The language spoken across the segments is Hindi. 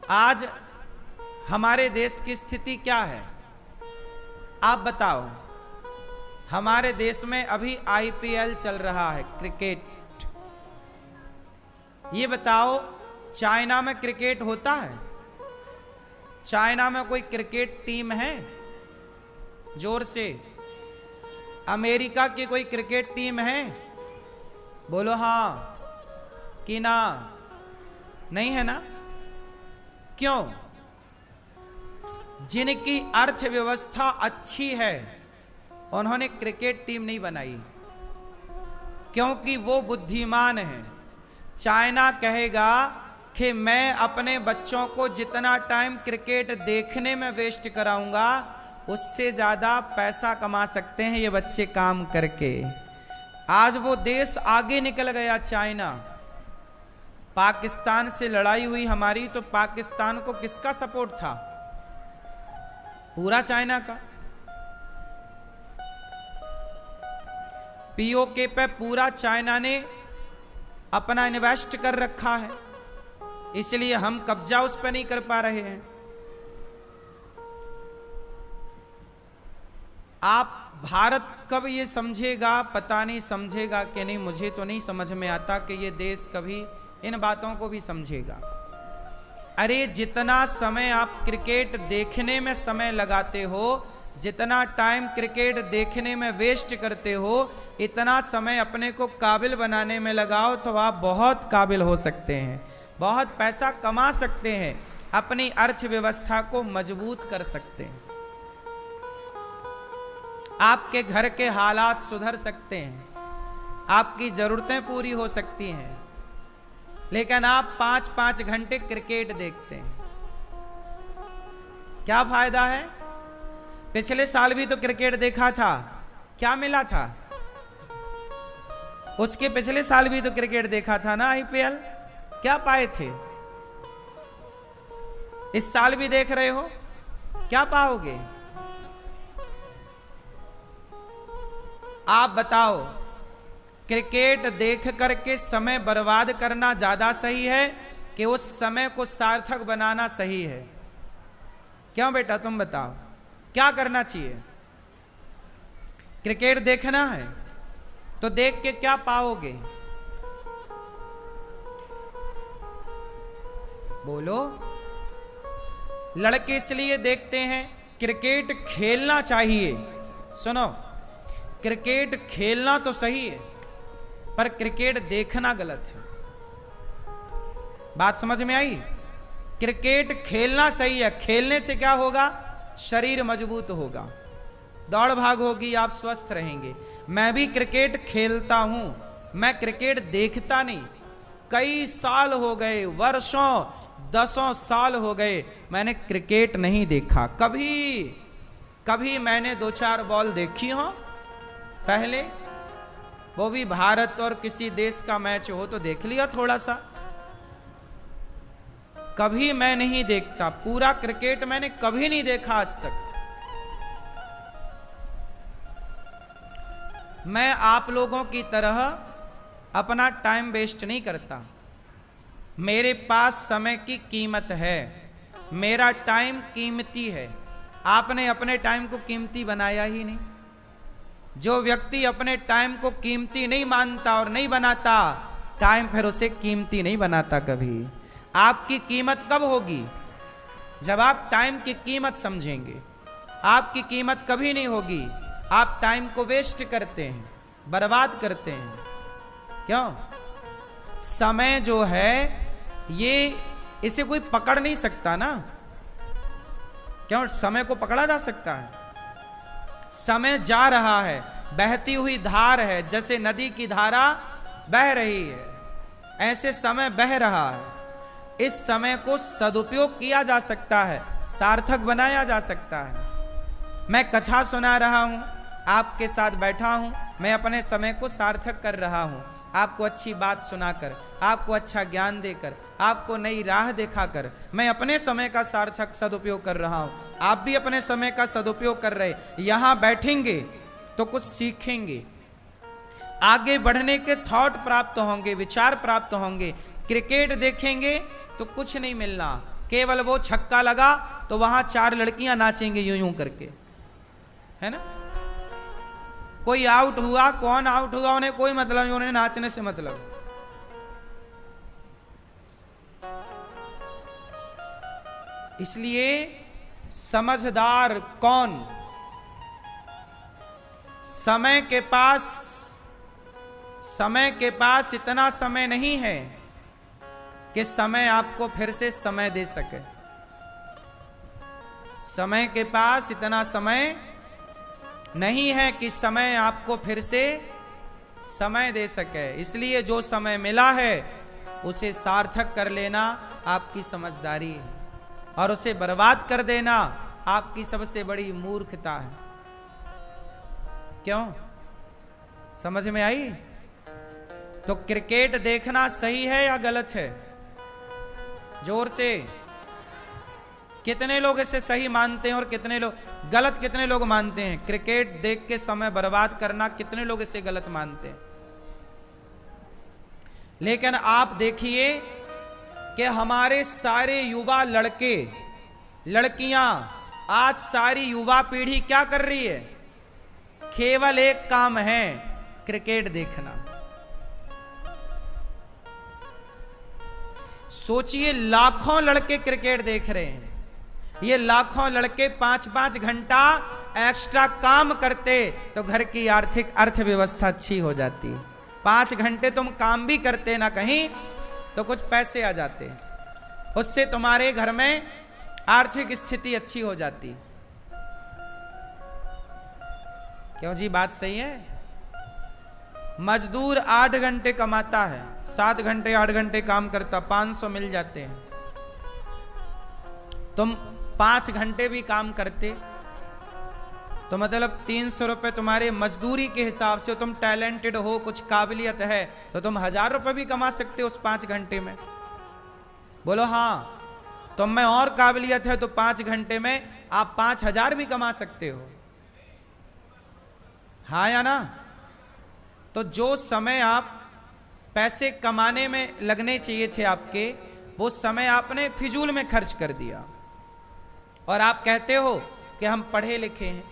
आज हमारे देश की स्थिति क्या है आप बताओ। हमारे देश में अभी आईपीएल चल रहा है, क्रिकेट। ये बताओ, चाइना में क्रिकेट होता है? चाइना में कोई क्रिकेट टीम है? जोर से। अमेरिका की कोई क्रिकेट टीम है? बोलो हाँ कि ना। नहीं है ना? क्यों? जिनकी अर्थव्यवस्था अच्छी है उन्होंने क्रिकेट टीम नहीं बनाई, क्योंकि वो बुद्धिमान है। चाइना कहेगा कि मैं अपने बच्चों को जितना टाइम क्रिकेट देखने में वेस्ट कराऊंगा उससे ज्यादा पैसा कमा सकते हैं ये बच्चे काम करके। आज वो देश आगे निकल गया, चाइना। पाकिस्तान से लड़ाई हुई हमारी, तो पाकिस्तान को किसका सपोर्ट था? पूरा चाइना का। पीओके पे पूरा चाइना ने अपना इन्वेस्ट कर रखा है, इसलिए हम कब्जा उस पर नहीं कर पा रहे हैं। आप भारत कब ये समझेगा, पता नहीं समझेगा कि नहीं, मुझे तो नहीं समझ में आता कि ये देश कभी इन बातों को भी समझेगा। अरे जितना समय आप क्रिकेट देखने में समय लगाते हो, जितना टाइम क्रिकेट देखने में वेस्ट करते हो, इतना समय अपने को काबिल बनाने में लगाओ तो आप बहुत काबिल हो सकते हैं, बहुत पैसा कमा सकते हैं, अपनी अर्थव्यवस्था को मजबूत कर सकते हैं, आपके घर के हालात सुधर सकते हैं, आपकी जरूरतें पूरी हो सकती हैं। लेकिन आप 5-5 घंटे क्रिकेट देखते हैं, क्या फायदा है? पिछले साल भी तो क्रिकेट देखा था, क्या मिला था? उसके पिछले साल भी तो क्रिकेट देखा था ना, आईपीएल, क्या पाए थे? इस साल भी देख रहे हो, क्या पाओगे? आप बताओ, क्रिकेट देख करके समय बर्बाद करना ज्यादा सही है कि उस समय को सार्थक बनाना सही है? क्यों बेटा, तुम बताओ, क्या करना चाहिए? क्रिकेट देखना है तो देख के क्या पाओगे? बोलो। लड़के इसलिए देखते हैं, क्रिकेट खेलना चाहिए। सुनो, क्रिकेट खेलना तो सही है पर क्रिकेट देखना गलत है। बात समझ में आई? क्रिकेट खेलना सही है, खेलने से क्या होगा? शरीर मजबूत होगा, दौड़ भाग होगी, आप स्वस्थ रहेंगे। मैं भी क्रिकेट खेलता हूं, मैं क्रिकेट देखता नहीं। कई साल हो गए, वर्षों, 10 साल हो गए, मैंने क्रिकेट नहीं देखा। कभी मैंने 2-4 बॉल देखी हो पहले, वो भी भारत और किसी देश का मैच हो तो देख लिया थोड़ा सा। कभी मैं नहीं देखता, पूरा क्रिकेट मैंने कभी नहीं देखा आज तक। मैं आप लोगों की तरह अपना टाइम वेस्ट नहीं करता। मेरे पास समय की कीमत है, मेरा टाइम कीमती है। आपने अपने टाइम को कीमती बनाया ही नहीं। जो व्यक्ति अपने टाइम को कीमती नहीं मानता और नहीं बनाता, टाइम फिर उसे कीमती नहीं बनाता कभी। आपकी कीमत कब होगी? जब आप टाइम की कीमत समझेंगे। आपकी कीमत कभी नहीं होगी। आप टाइम को वेस्ट करते हैं, बर्बाद करते हैं। क्यों? समय जो है ये, इसे कोई पकड़ नहीं सकता ना। क्यों? समय को पकड़ा जा सकता है? समय जा रहा है, बहती हुई धार है, जैसे नदी की धारा बह रही है, ऐसे समय बह रहा है। इस समय को सदुपयोग किया जा सकता है, सार्थक बनाया जा सकता है। मैं कथा सुना रहा हूं, आपके साथ बैठा हूं, मैं अपने समय को सार्थक कर रहा हूं। आपको अच्छी बात सुनाकर, आपको अच्छा ज्ञान देकर, आपको नई राह दिखाकर मैं अपने समय का सार्थक सदुपयोग कर रहा हूं। आप भी अपने समय का सदुपयोग कर रहे। यहां बैठेंगे तो कुछ सीखेंगे, आगे बढ़ने के थॉट प्राप्त होंगे, विचार प्राप्त होंगे। क्रिकेट देखेंगे तो कुछ नहीं मिलना, केवल वो छक्का लगा तो वहां 4 लड़कियां नाचेंगे यूं यूं करके, है ना। कोई आउट हुआ, कौन आउट हुआ उन्हें कोई मतलब नहीं, उन्हें नाचने से मतलब। इसलिए समझदार कौन? समय के पास इतना समय नहीं है कि समय आपको फिर से समय दे सके। समय के पास इतना समय नहीं है कि समय आपको फिर से समय दे सके। इसलिए जो समय मिला है उसे सार्थक कर लेना आपकी समझदारी है, और उसे बर्बाद कर देना आपकी सबसे बड़ी मूर्खता है। क्यों? समझ में आई? तो क्रिकेट देखना सही है या गलत है? जोर से। कितने लोग इसे सही मानते हैं और कितने लोग गलत, कितने लोग मानते हैं? क्रिकेट देख के समय बर्बाद करना कितने लोग इसे गलत मानते हैं? लेकिन आप देखिए कि हमारे सारे युवा लड़के लड़कियां, आज सारी युवा पीढ़ी क्या कर रही है? केवल एक काम है, क्रिकेट देखना। सोचिए, लाखों लड़के क्रिकेट देख रहे हैं। ये लाखों लड़के 5-5 घंटा एक्स्ट्रा काम करते तो घर की आर्थिक अर्थव्यवस्था अच्छी हो जाती। 5 घंटे तुम काम भी करते ना कहीं तो कुछ पैसे आ जाते, उससे तुम्हारे घर में आर्थिक स्थिति अच्छी हो जाती। क्यों जी? बात सही है। मजदूर 8 घंटे कमाता है, 7 घंटे 8 घंटे काम करता, 500 मिल जाते हैं। तुम 5 घंटे भी काम करते तो मतलब 300 रुपए तुम्हारे मजदूरी के हिसाब से, तुम टैलेंटेड हो, कुछ काबिलियत है तो तुम 1000 रुपए भी कमा सकते हो उस 5 घंटे में। बोलो हाँ। तुम में और काबिलियत है तो 5 घंटे में आप 5000 भी कमा सकते हो, हाँ या ना? तो जो समय आप पैसे कमाने में लगने चाहिए थे आपके, वो समय आपने फिजूल में खर्च कर दिया। और आप कहते हो कि हम पढ़े लिखे हैं।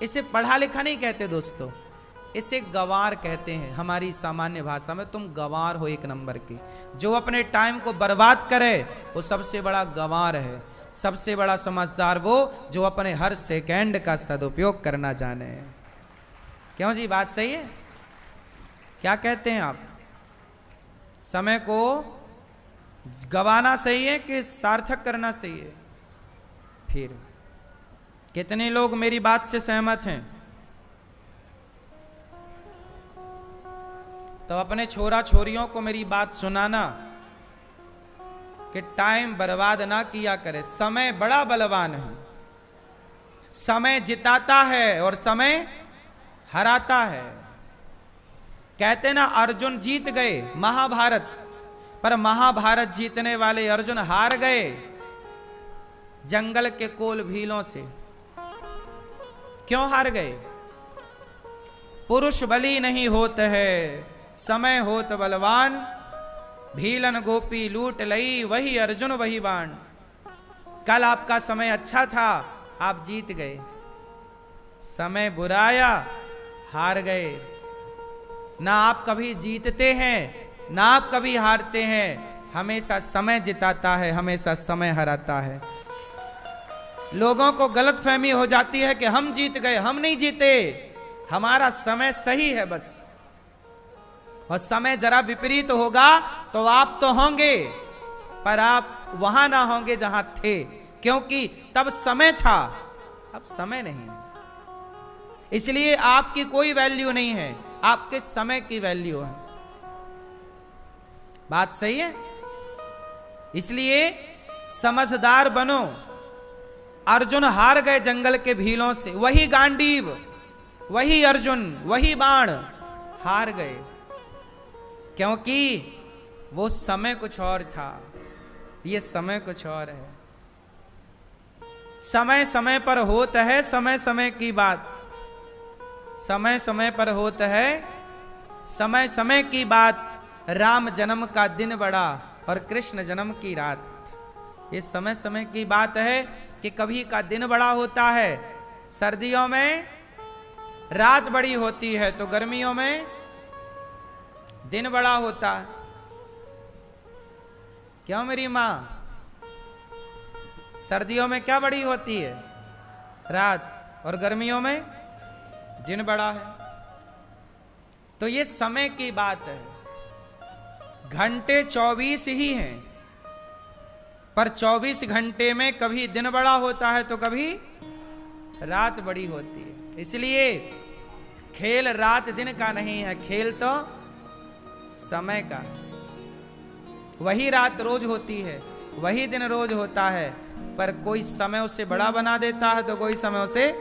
इसे पढ़ा लिखा नहीं कहते दोस्तों, इसे गंवार कहते हैं हमारी सामान्य भाषा में। तुम गंवार हो एक नंबर के। जो अपने टाइम को बर्बाद करे वो सबसे बड़ा गंवार है। सबसे बड़ा समझदार वो जो अपने हर सेकंड का सदुपयोग करना जाने। क्यों जी? बात सही है। क्या कहते हैं आप? समय को गंवाना सही है कि सार्थक करना सही है? फिर कितने लोग मेरी बात से सहमत हैं? तो अपने छोरा छोरियों को मेरी बात सुनाना कि टाइम बर्बाद ना किया करे। समय बड़ा बलवान है। समय जिताता है और समय हराता है। कहते ना, अर्जुन जीत गए महाभारत, पर महाभारत जीतने वाले अर्जुन हार गए जंगल के कोल भीलों से। क्यों हार गए? पुरुष बली नहीं होत है, समय होत बलवान, भीलन गोपी लूट लई, वही अर्जुन वही बाण। कल आपका समय अच्छा था, आप जीत गए। समय बुराया, हार गए। ना आप कभी जीतते हैं ना आप कभी हारते हैं। हमेशा समय जिताता है, हमेशा समय हराता है। लोगों को गलतफहमी हो जाती है कि हम जीत गए, हम नहीं जीते, हमारा समय सही है बस। और समय जरा विपरीत होगा तो आप तो होंगे, पर आप वहां ना होंगे जहां थे, क्योंकि तब समय था, अब समय नहीं। इसलिए आपकी कोई वैल्यू नहीं है, आपके समय की वैल्यू है। बात सही है? इसलिए समझदार बनो। अर्जुन हार गए जंगल के भीलों से, वही गांडीव, वही अर्जुन, वही बाण हार गए, क्योंकि वो समय कुछ और था, ये समय कुछ और है। समय समय पर होता है समय समय की बात, समय समय पर होता है समय समय की बात। राम जन्म का दिन बड़ा और कृष्ण जन्म की रात। ये समय समय की बात है कि कभी का दिन बड़ा होता है, सर्दियों में रात बड़ी होती है, तो गर्मियों में दिन बड़ा होता है। क्यों मेरी मां? सर्दियों में क्या बड़ी होती है? रात, और गर्मियों में दिन बड़ा है। तो ये समय की बात है। घंटे 24 ही हैं, पर 24 घंटे में कभी दिन बड़ा होता है तो कभी रात बड़ी होती है। इसलिए खेल रात दिन का नहीं है, खेल तो समय का है। वही रात रोज होती है, वही दिन रोज होता है, पर कोई समय उसे बड़ा बना देता है तो कोई समय उसे,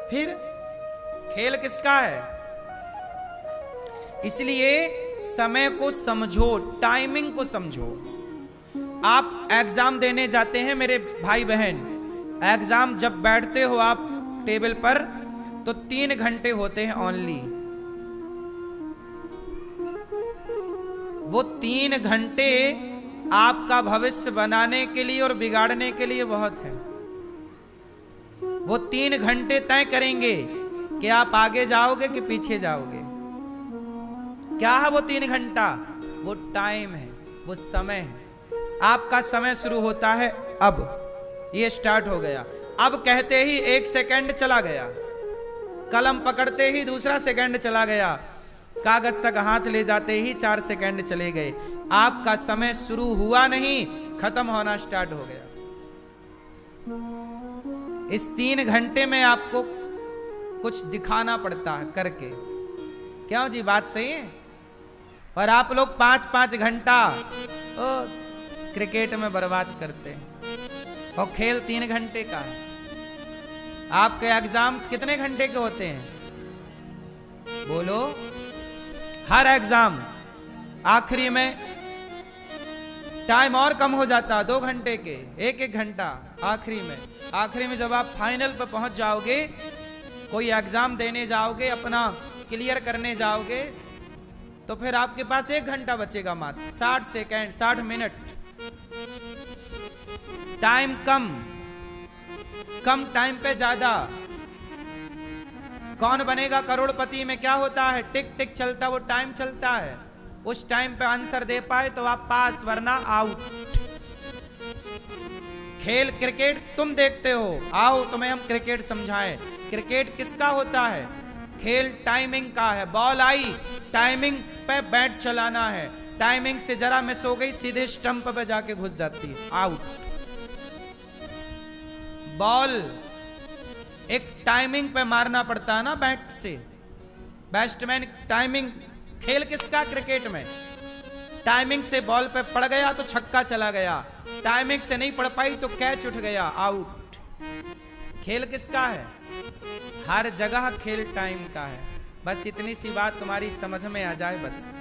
फिर खेल किसका है? इसलिए समय को समझो, टाइमिंग को समझो। आप एग्जाम देने जाते हैं मेरे भाई बहन, एग्जाम जब बैठते हो आप टेबल पर तो 3 घंटे होते हैं ओनली। वो 3 घंटे आपका भविष्य बनाने के लिए और बिगाड़ने के लिए बहुत है। वो 3 घंटे तय करेंगे कि आप आगे जाओगे कि पीछे जाओगे। क्या है वो 3 घंटा? वो टाइम है, वो समय है। आपका समय शुरू होता है अब, ये स्टार्ट हो गया। अब कहते ही 1 सेकंड चला गया, कलम पकड़ते ही दूसरा सेकंड चला गया, कागज तक हाथ ले जाते ही 4 सेकंड चले गए। आपका समय शुरू हुआ नहीं, खत्म होना स्टार्ट हो गया। इस 3 घंटे में आपको कुछ दिखाना पड़ता है करके। क्यों जी, बात सही है? और आप लोग 5-5 घंटा क्रिकेट में बर्बाद करते हैं, और खेल 3 घंटे का है। आपके एग्जाम कितने घंटे के होते हैं? बोलो। हर एग्जाम आखिरी में टाइम और कम हो जाता है, 2 घंटे के, 1-1 घंटा आखिरी में जब आप फाइनल पर पहुंच जाओगे, कोई एग्जाम देने जाओगे, अपना क्लियर करने जाओगे, तो फिर आपके पास 1 घंटा बचेगा मात्र, 60 सेकंड, 60 मिनट। टाइम कम टाइम पे ज्यादा। कौन बनेगा करोड़पति में क्या होता है? टिक टिक चलता, वो टाइम चलता है। उस टाइम पे आंसर दे पाए तो आप पास, वरना आउट। खेल क्रिकेट तुम देखते हो, आओ तुम्हें हम क्रिकेट समझाएं। क्रिकेट किसका होता है? खेल टाइमिंग का है। बॉल आई, टाइमिंग पे बैट चलाना है, टाइमिंग से जरा मिस हो गई, सीधे स्टंप पे जाके घुस जाती है, आउट। बॉल एक टाइमिंग पे मारना पड़ता है ना बैट से, बैट्समैन टाइमिंग। खेल किसका? क्रिकेट में टाइमिंग से बॉल पे पड़ गया तो छक्का चला गया, टाइमिंग से नहीं पड़ पाई तो कैच उठ गया, आउट। खेल किसका है? हर जगह खेल टाइम का है। बस इतनी सी बात तुम्हारी समझ में आ जाए बस।